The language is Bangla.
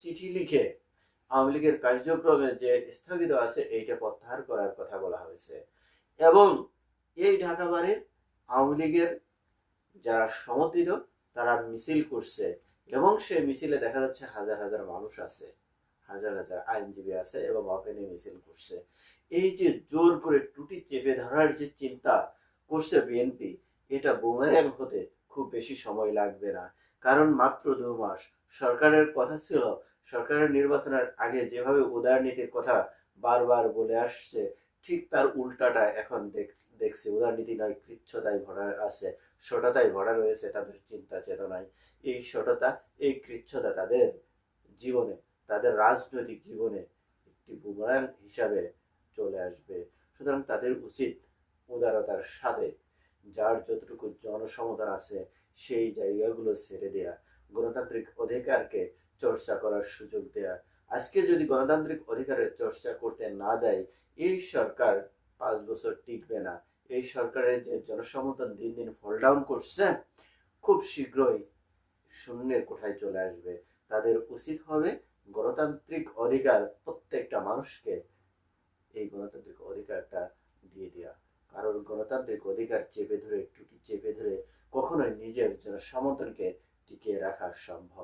চিঠি লিখে আওয়ামী লীগের কার্যক্রমে যে স্থগিত আছে এইটা প্রত্যাহার করার কথা বলা হয়েছে। এবং এই ঢাকা বাড়ির আওয়ামী লীগের যারা সমর্থিত তারা মিছিল করছে, এবং সেই মিছিলে দেখা যাচ্ছে হাজার হাজার মানুষ আছে, হাজার হাজার আইনজীবী আছে এবং ওপেনে মিছিল করছে। এই যে জোর করে টুটি চেপে ধরার যে চিন্তা করছে বিএনপি, এটা বুমেরাং হতে খুব বেশি সময় লাগবে না। কারণ মাত্র 2 মাস সরকারের কথা ছিল, সরকারের নির্বাচনের আগে যেভাবে উদারনীতির কথা বারবার বলে আসছে, ঠিক তার উল্টাটা এখন দেখছি। উদারনীতি নয়, কৃচ্ছতায় ভরা আছে, সততায় ভরা রয়েছে তাদের চিন্তা চেতনায়। এই সততা, এই কৃচ্ছতা তাদের জীবনে, তাদের রাজনৈতিক জীবনে একটি বুমেরাং হিসাবে চলে আসবে। সুতরাং তাদের উচিত উদারতার সাথে যার যতটুকু জনসমতার আছে সেই জায়গাগুলো ছেড়ে দেয়া, গণতান্ত্রিক অধিকারকে চর্চা করার সুযোগ দেয়া। আজকে যদি গণতান্ত্রিক অধিকারের চর্চা করতে না দেয়, এই সরকার 5 বছর টিকবে না। এই সরকারের যে জনসমর্থন দিন দিন ফল ডাউন করছে, খুব শীঘ্রই শূন্যের কোঠায় চলে আসবে। তাদের উচিত হবে গণতান্ত্রিক অধিকার প্রত্যেকটা মানুষকে, এই গণতান্ত্রিক অধিকারটা দিয়ে দেওয়া। কারণ গণতান্ত্রিক অধিকার চেপে ধরে, টুটি চেপে ধরে কখনোই নিজের জনসমর্থনকে টিকিয়ে রাখা সম্ভব